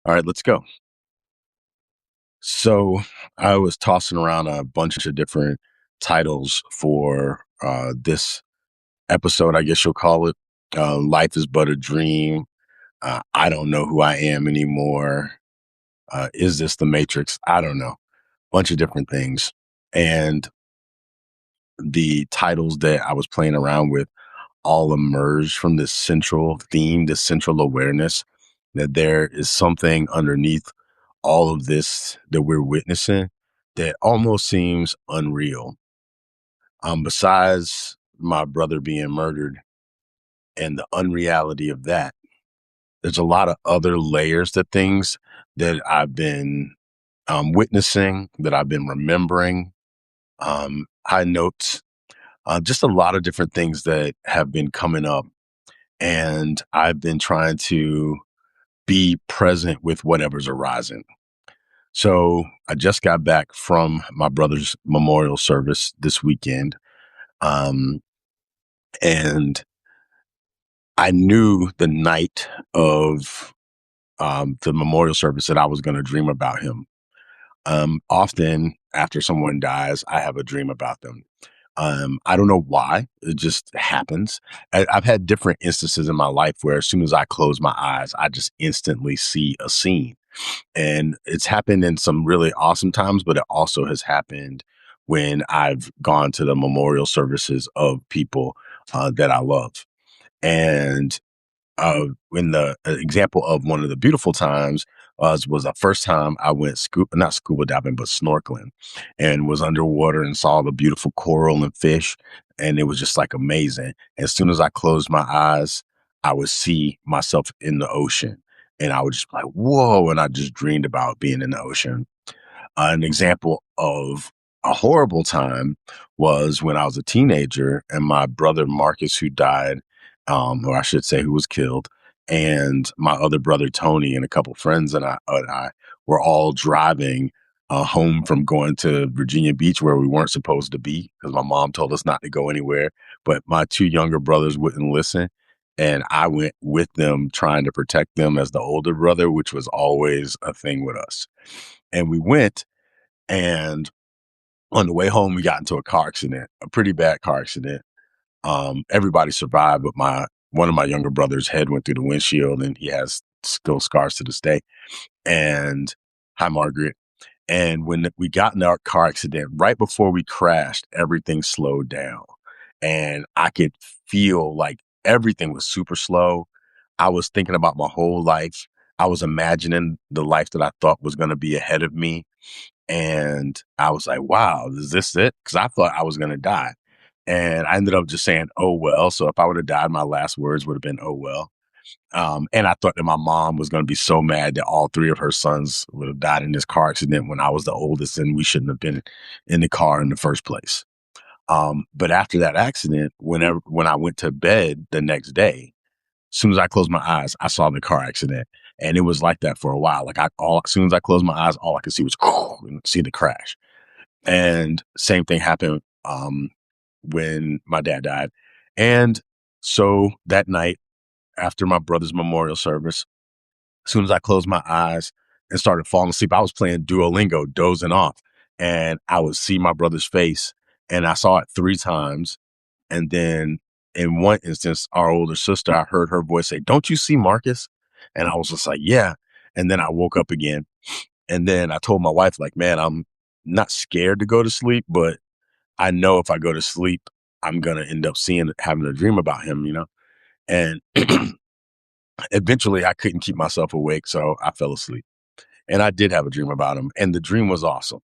All right, let's go. So I was tossing around a bunch of different titles for this episode, I guess you'll call it. Life is but a dream. I don't know who I am anymore. Is this the Matrix? I don't know. Bunch of different things. And the titles that I was playing around with all emerged from this central theme, this central awareness that there is something underneath all of this that we're witnessing that almost seems unreal. Besides my brother being murdered and the unreality of that, there's a lot of other layers to things that I've been witnessing, that I've been remembering, high notes, just a lot of different things that have been coming up. And I've been trying to be present with whatever's arising. So I just got back from my brother's memorial service this weekend. Um, and I knew the night of the memorial service that I was going to dream about him. Often after someone dies, I have a dream about them. I don't know why. It just happens. I've had different instances in my life where as soon as I close my eyes, I just instantly see a scene. And it's happened in some really awesome times, but it also has happened when I've gone to the memorial services of people that I love. And when the example of one of the beautiful times was the first time I went not scuba diving, but snorkeling, and was underwater and saw the beautiful coral and fish. And it was just like amazing. As soon as I closed my eyes, I would see myself in the ocean and I would just be like, whoa. And I just dreamed about being in the ocean. An example of a horrible time was when I was a teenager and my brother Marcus, who died, or I should say, who was killed, and my other brother Tony and a couple friends and I were all driving home from going to Virginia Beach where we weren't supposed to be because my mom told us not to go anywhere. But my two younger brothers wouldn't listen. And I went with them trying to protect them as the older brother, which was always a thing with us. And we went, and on the way home, we got into a car accident, a pretty bad car accident. Everybody survived, but my one of my younger brother's head went through the windshield, and he has still scars to this day. And hi, Margaret. And when we got in our car accident, right before we crashed, everything slowed down, and I could feel like everything was super slow. I was thinking about my whole life. I was imagining the life that I thought was going to be ahead of me, and I was like, wow, is this it? Because I thought I was going to die. And I ended up just saying, oh, well. So if I would have died, my last words would have been, oh, well. And I thought that my mom was going to be so mad that all three of her sons would have died in this car accident when I was the oldest and we shouldn't have been in the car in the first place. But after that accident, when I went to bed the next day, as soon as I closed my eyes, I saw the car accident. And it was like that for a while. As soon as I closed my eyes, all I could see was and see the crash. And same thing happened when my dad died. And so that night after my brother's memorial service, as soon as I closed my eyes and started falling asleep, I was playing Duolingo, dozing off, and I would see my brother's face, and I saw it three times. And then in one instance, our older sister, I heard her voice say, "Don't you see Marcus?" And I was just like, "Yeah." And then I woke up again, and then I told my wife, like, "Man, I'm not scared to go to sleep, but I know if I go to sleep, I'm gonna end up having a dream about him, you know." And eventually, I couldn't keep myself awake, so I fell asleep. And I did have a dream about him, and the dream was awesome.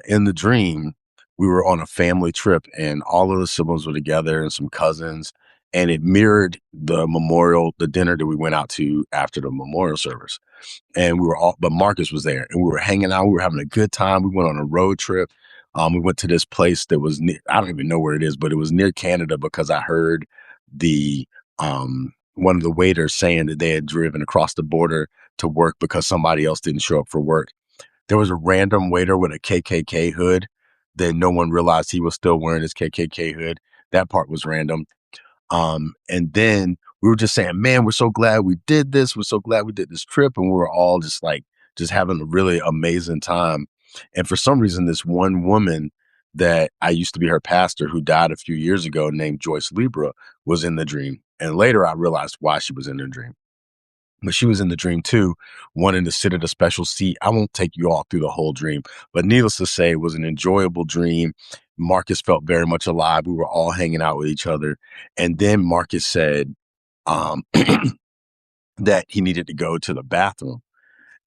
In the dream, we were on a family trip, and all of the siblings were together and some cousins, and it mirrored the dinner that we went out to after the memorial service. And but Marcus was there, and we were hanging out. We were having a good time. We went on a road trip. We went to this place that was I don't even know where it is, but it was near Canada because I heard the one of the waiters saying that they had driven across the border to work because somebody else didn't show up for work. There was a random waiter with a KKK hood that no one realized he was still wearing his KKK hood. That part was random. And then we were just saying, man, we're so glad we did this. We're so glad we did this trip. And we were all just like, just having a really amazing time. And for some reason, this one woman that I used to be her pastor who died a few years ago named Joyce Libra was in the dream. And later I realized why she was in the dream. But she was in the dream too, wanting to sit at a special seat. I won't take you all through the whole dream, but needless to say, it was an enjoyable dream. Marcus felt very much alive. We were all hanging out with each other. And then Marcus said um, that he needed to go to the bathroom.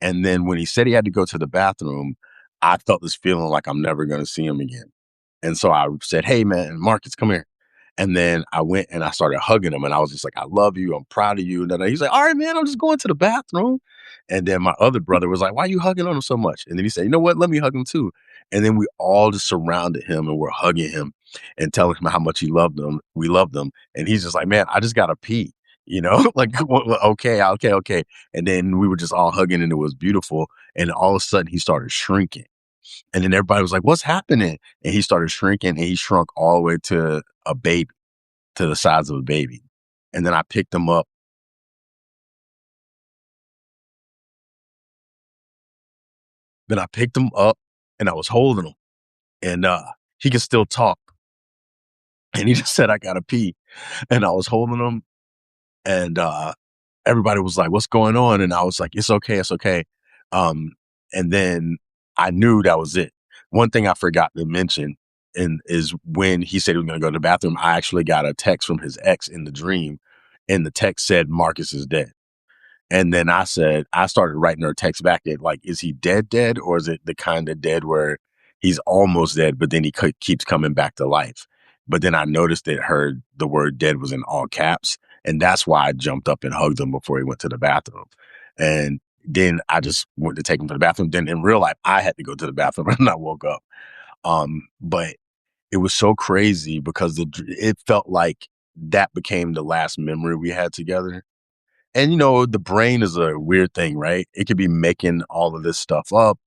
And then when he said he had to go to the bathroom, I felt this feeling like I'm never going to see him again. And so I said, hey, man, Marcus, come here. And then I went and I started hugging him and I was just like, I love you. I'm proud of you. And then he's like, all right, man, I'm just going to the bathroom. And then my other brother was like, why are you hugging on him so much? And then he said, you know what? Let me hug him too. And then we all just surrounded him and we're hugging him and telling him how much he loved them. We loved them. And he's just like, man, I just got to pee, like, well, okay. And then we were just all hugging and it was beautiful. And all of a sudden he started shrinking. And then everybody was like, what's happening? And he started shrinking and he shrunk all the way to a baby, to the size of a baby. And then I picked him up. Then I picked him up and I was holding him and he could still talk. And he just said, I gotta pee. And I was holding him and everybody was like, what's going on? And I was like, it's okay. Um, and then I knew that was it. One thing I forgot to mention is when he said he was going to go to the bathroom, I actually got a text from his ex in the dream, and the text said Marcus is dead. And then I started writing her text back at like, is he dead, or is it the kind of dead where he's almost dead, but then he keeps coming back to life? But then I noticed that the word dead was in all caps. And that's why I jumped up and hugged him before he went to the bathroom. And then I just went to take him to the bathroom. Then in real life, I had to go to the bathroom and I woke up. But it was so crazy because it felt like that became the last memory we had together. And the brain is a weird thing, right? It could be making all of this stuff up.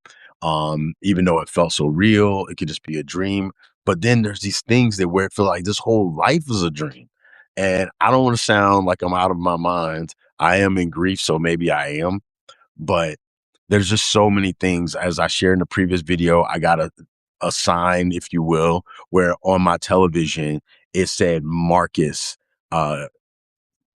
Even though it felt so real, it could just be a dream. But then there's these things that where it feel like this whole life is a dream. And I don't want to sound like I'm out of my mind. I am in grief, so maybe I am. But there's just so many things. As I shared in the previous video, I got a sign, if you will, where on my television it said uh,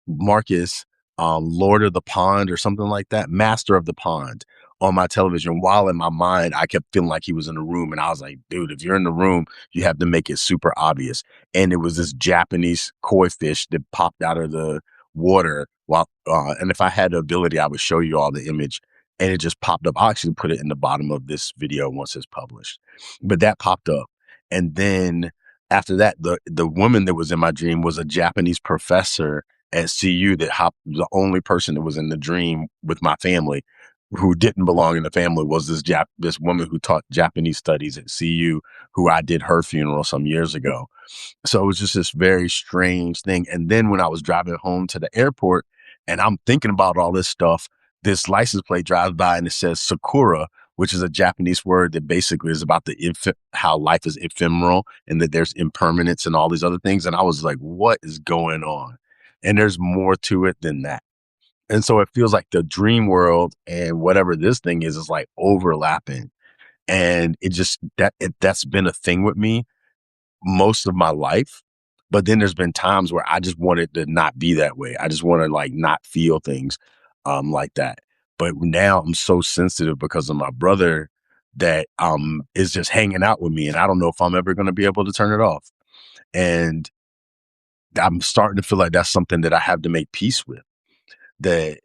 Marcus, Lord of the Pond or something like that, Master of the Pond on my television. While in my mind, I kept feeling like he was in the room. And I was like, dude, if you're in the room, you have to make it super obvious. And it was this Japanese koi fish that popped out of the water. And if I had the ability, I would show you all the image. And it just popped up. I'll actually put it in the bottom of this video once it's published. But that popped up. And then after that, the woman that was in my dream was a Japanese professor at CU the only person that was in the dream with my family who didn't belong in the family was this woman who taught Japanese studies at CU, who I did her funeral some years ago. So it was just this very strange thing. And then when I was driving home to the airport and I'm thinking about all this stuff, this license plate drives by and it says Sakura, which is a Japanese word that basically is about how life is ephemeral and that there's impermanence and all these other things. And I was like, what is going on? And there's more to it than that. And so it feels like the dream world and whatever this thing is like overlapping. And that's been a thing with me most of my life. But then there's been times where I just wanted to not be that way. I just want to like not feel things like that. But now I'm so sensitive because of my brother that is just hanging out with me. And I don't know if I'm ever going to be able to turn it off. And I'm starting to feel like that's something that I have to make peace with. That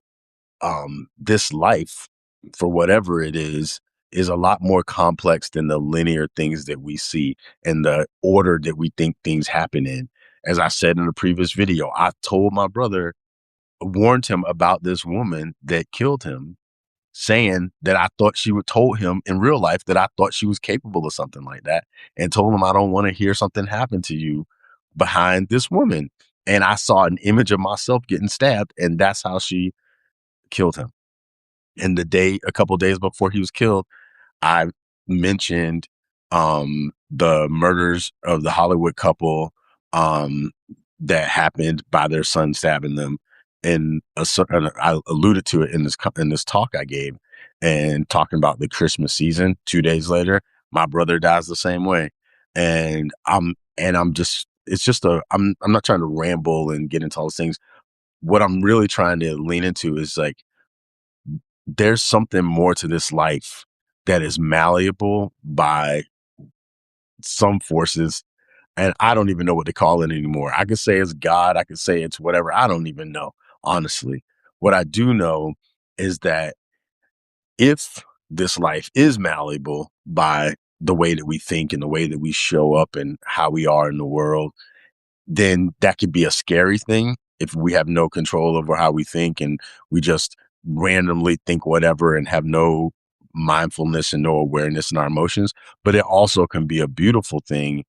this life, for whatever it is a lot more complex than the linear things that we see and the order that we think things happen in. As I said in the previous video, I told my brother, warned him about this woman that killed him, saying that I thought she would told him in real life that I thought she was capable of something like that, and told him I don't want to hear something happen to you behind this woman. And I saw an image of myself getting stabbed, and that's how she killed him. And a couple of days before he was killed, I mentioned the murders of the Hollywood couple that happened by their son stabbing them. in and I alluded to it in this talk I gave, and talking about the Christmas season. 2 days later, my brother dies the same way, and I'm just it's just a I'm not trying to ramble and get into all those things. What I'm really trying to lean into is like there's something more to this life that is malleable by some forces, and I don't even know what to call it anymore. I could say it's God, I could say it's whatever. I don't even know, honestly. What I do know is that if this life is malleable by the way that we think and the way that we show up and how we are in the world, then that could be a scary thing if we have no control over how we think and we just randomly think whatever and have no mindfulness and no awareness in our emotions. But it also can be a beautiful thing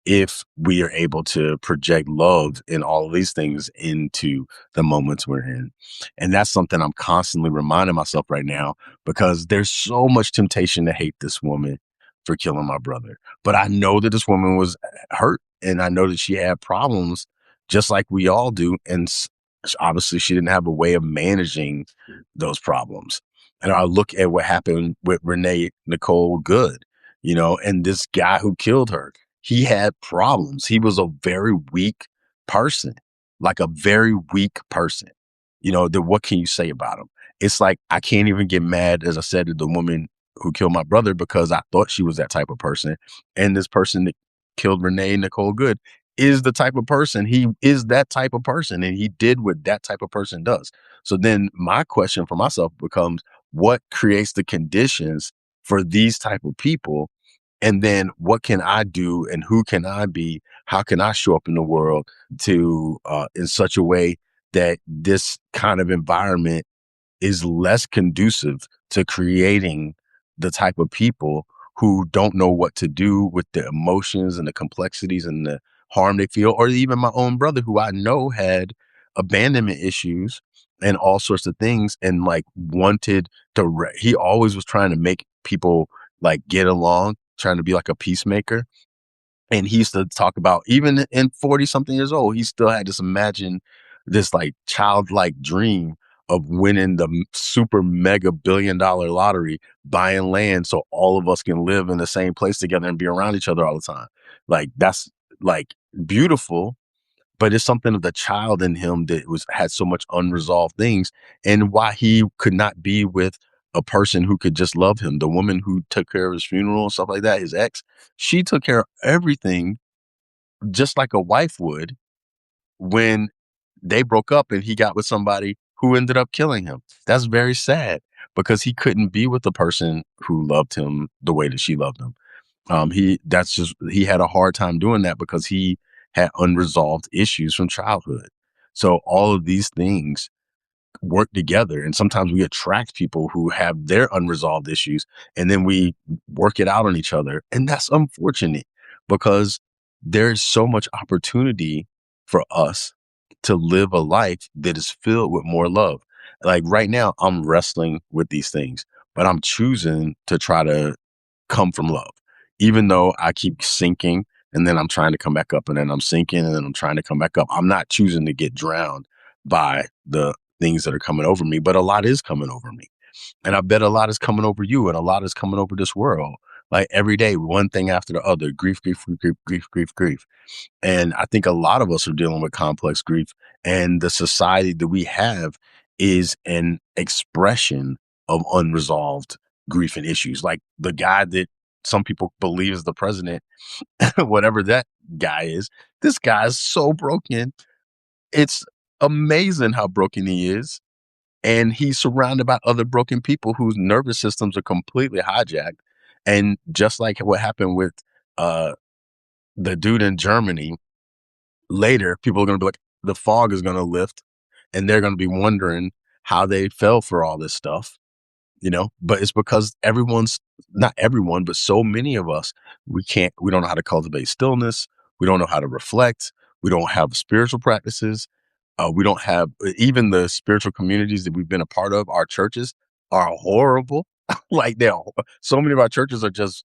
if we are able to project love in all of these things into the moments we're in. And that's something I'm constantly reminding myself right now, because there's so much temptation to hate this woman for killing my brother. But I know that this woman was hurt, and I know that she had problems just like we all do. And obviously, she didn't have a way of managing those problems. And I look at what happened with Renee Nicole Good, and this guy who killed her, he had problems. He was a very weak person, like a very weak person. Then what can you say about him? It's like I can't even get mad, as I said, to the woman who killed my brother, because I thought she was that type of person. And this person that killed Renee Nicole Good is the type of person. He is that type of person, and he did what that type of person does. So then my question for myself becomes, what creates the conditions for these type of people? And then what can I do, and who can I be? How can I show up in the world to in such a way that this kind of environment is less conducive to creating the type of people who don't know what to do with the emotions and the complexities and the harm they feel. Or even my own brother, who I know had abandonment issues and all sorts of things, and like wanted to he always was trying to make people like get along, trying to be like a peacemaker. And he used to talk about, even in 40 something years old, he still had this like childlike dream of winning the super mega $1 billion lottery, buying land so all of us can live in the same place together and be around each other all the time. Like that's like beautiful, but it's something of the child in him that had so much unresolved things, and why he could not be with a person who could just love him. The woman who took care of his funeral and stuff like that, his ex, she took care of everything just like a wife would, when they broke up and he got with somebody who ended up killing him. That's very sad, because he couldn't be with the person who loved him the way that she loved him. He had a hard time doing that because he had unresolved issues from childhood. So all of these things work together, and sometimes we attract people who have their unresolved issues, and then we work it out on each other. And that's unfortunate, because there's so much opportunity for us to live a life that is filled with more love. Like right now, I'm wrestling with these things, but I'm choosing to try to come from love, even though I keep sinking, and then I'm trying to come back up, and then I'm sinking, and then I'm trying to come back up. I'm not choosing to get drowned by the things that are coming over me, but a lot is coming over me. And I bet a lot is coming over you, and a lot is coming over this world. Like every day, one thing after the other, grief, grief, grief, grief, grief, grief. And I think a lot of us are dealing with complex grief, and the society that we have is an expression of unresolved grief and issues. Like the guy that some people believe is the president, whatever that guy is, this guy is so broken. It's amazing how broken he is. And he's surrounded by other broken people whose nervous systems are completely hijacked. And just like what happened with uh, the dude in Germany, later people are going to be like, the fog is going to lift, and they're going to be wondering how they fell for all this stuff. But it's because not everyone, but so many of us, we don't know how to cultivate stillness. We don't know how to reflect. We don't have spiritual practices. We don't have even the spiritual communities that we've been a part of. Our churches are horrible. Like so many of our churches are just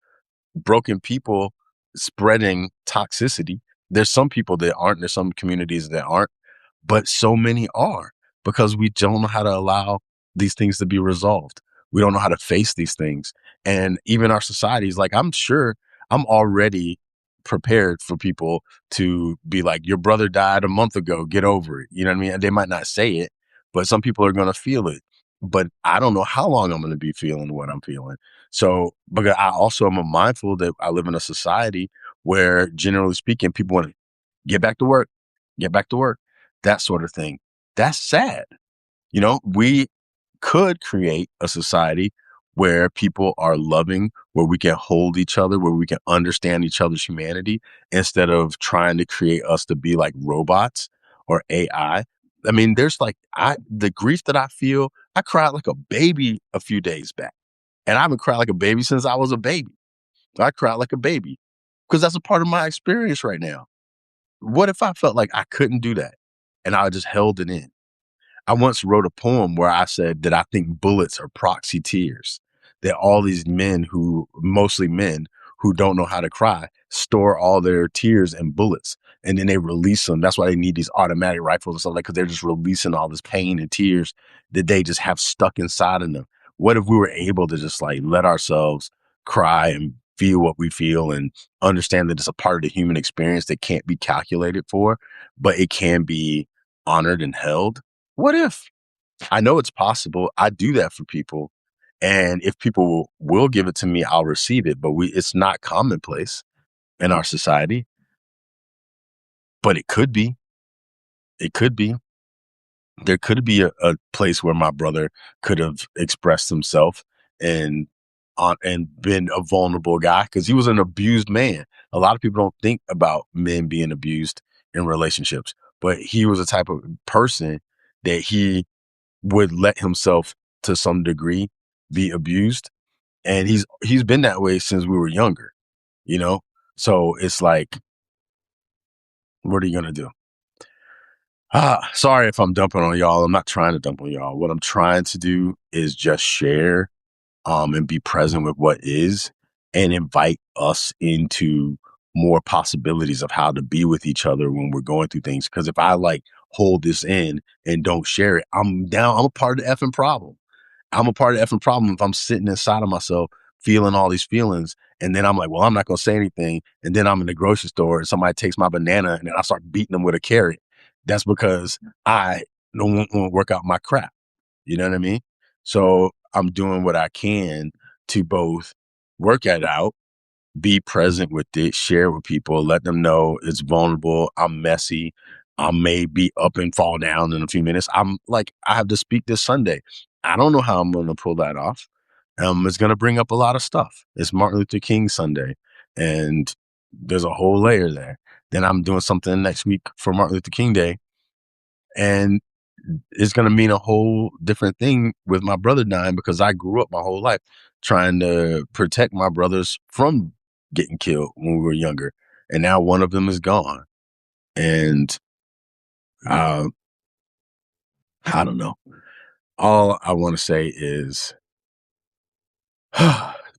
broken people spreading toxicity. There's some people that aren't, there's some communities that aren't, but so many are. because we don't know how to allow these things to be resolved. We don't know how to face these things. And even our societies, like, I'm sure I'm already prepared for people to be like, your brother died a month ago, get over it. You know what I mean? And they might not say it, but some people are going to feel it. But I don't know how long I'm going to be feeling what I'm feeling. So, because I also am mindful that I live in a society where, generally speaking, people want to get back to work, get back to work, that sort of thing. That's sad. We could create a society where people are loving, where we can hold each other, where we can understand each other's humanity instead of trying to create us to be like robots or AI. I mean, the grief that I feel, I cried like a baby a few days back. And I haven't cried like a baby since I was a baby. I cried like a baby because that's a part of my experience right now. What if I felt like I couldn't do that and I just held it in? I once wrote a poem where I said that I think bullets are proxy tears, that all these mostly men who don't know how to cry, store all their tears in bullets and then they release them. That's why they need these automatic rifles and stuff like, because they're just releasing all this pain and tears that they just have stuck inside of them. What if we were able to just like let ourselves cry and feel what we feel and understand that it's a part of the human experience that can't be calculated for, but it can be honored and held? What if? I know it's possible. I do that for people. And if people will give it to me, I'll receive it. But it's not commonplace in our society. But it could be. It could be. There could be a place where my brother could have expressed himself and and been a vulnerable guy because he was an abused man. A lot of people don't think about men being abused in relationships, but he was a type of person that he would let himself to some degree be abused, and he's been that way since we were younger, you know so it's like, what are you going to do? Sorry if I'm dumping on y'all. I'm not trying to dump on y'all. What I'm trying to do is just share, and be present with what is, and invite us into more possibilities of how to be with each other when we're going through things. Because if I like hold this in and don't share it, I'm a part of the effing problem. I'm a part of the effing problem if I'm sitting inside of myself feeling all these feelings. And then I'm like, well, I'm not going to say anything. And then I'm in the grocery store and somebody takes my banana and then I start beating them with a carrot. That's because I don't want to work out my crap. You know what I mean? So I'm doing what I can to both work it out, be present with it, share with people, let them know it's vulnerable. I'm messy. I may be up and fall down in a few minutes. I'm like, I have to speak this Sunday. I don't know how I'm going to pull that off. It's going to bring up a lot of stuff. It's Martin Luther King Sunday, and there's a whole layer there. Then I'm doing something next week for Martin Luther King Day, and it's going to mean a whole different thing with my brother dying because I grew up my whole life trying to protect my brothers from getting killed when we were younger. And now one of them is gone. And uh, I don't know. All I want to say is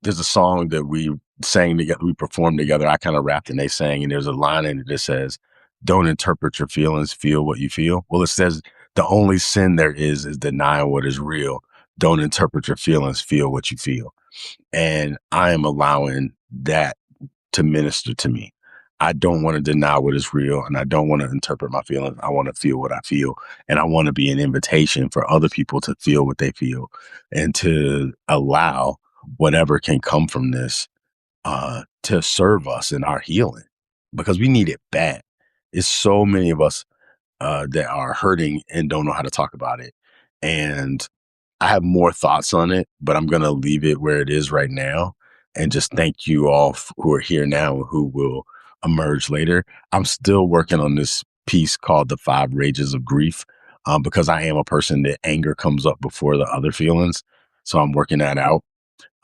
there's a song that we sang together, we performed together. I kind of rapped and they sang, and there's a line in it that says, don't interpret your feelings, feel what you feel. Well, it says the only sin there is denying what is real. Don't interpret your feelings, feel what you feel. And I am allowing that to minister to me. I don't want to deny what is real, and I don't want to interpret my feelings. I want to feel what I feel, and I want to be an invitation for other people to feel what they feel and to allow whatever can come from this to serve us in our healing, because we need it bad. It's so many of us that are hurting and don't know how to talk about it. And I have more thoughts on it, but I'm going to leave it where it is right now and just thank you all who are here now and who will emerge later. I'm still working on this piece called The Five Rages of Grief, because I am a person that anger comes up before the other feelings. So I'm working that out.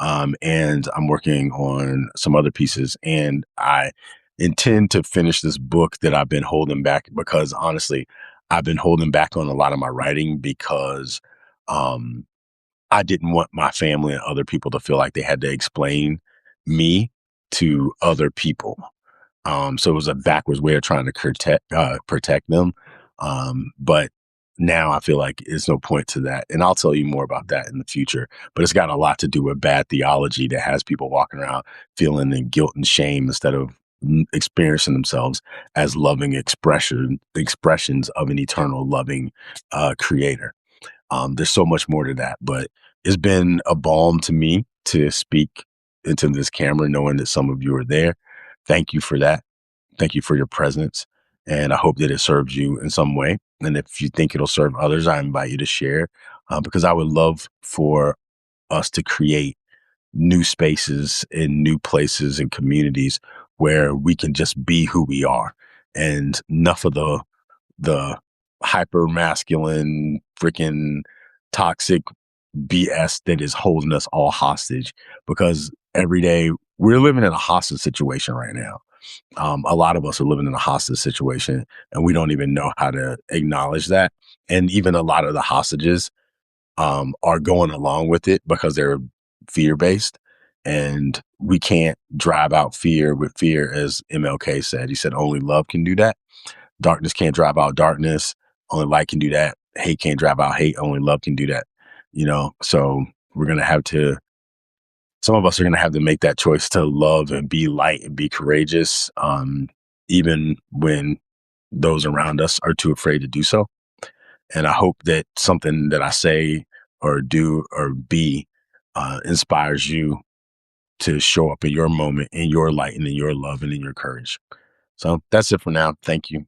And I'm working on some other pieces, and I intend to finish this book that I've been holding back because honestly, I've been holding back on a lot of my writing because um, I didn't want my family and other people to feel like they had to explain me to other people. So it was a backwards way of trying to protect them. But now I feel like there's no point to that. And I'll tell you more about that in the future. But it's got a lot to do with bad theology that has people walking around feeling the guilt and shame instead of experiencing themselves as loving expressions of an eternal loving creator. There's so much more to that, but it's been a balm to me to speak into this camera, knowing that some of you are there. Thank you for that. Thank you for your presence. And I hope that it serves you in some way. And if you think it'll serve others, I invite you to share because I would love for us to create new spaces in new places and communities where we can just be who we are. And enough of the hyper masculine, freaking toxic BS that is holding us all hostage because every day we're living in a hostage situation right now. A lot of us are living in a hostage situation and we don't even know how to acknowledge that. And even a lot of the hostages are going along with it because they're fear based. And we can't drive out fear with fear, as MLK said. He said, only love can do that. Darkness can't drive out darkness. Only light can do that. Hate can't drive out hate. Only love can do that. So we're going to have to, some of us are going to have to make that choice to love and be light and be courageous, even when those around us are too afraid to do so. And I hope that something that I say or do or be inspires you to show up in your moment, in your light, and in your love, and in your courage. So that's it for now. Thank you.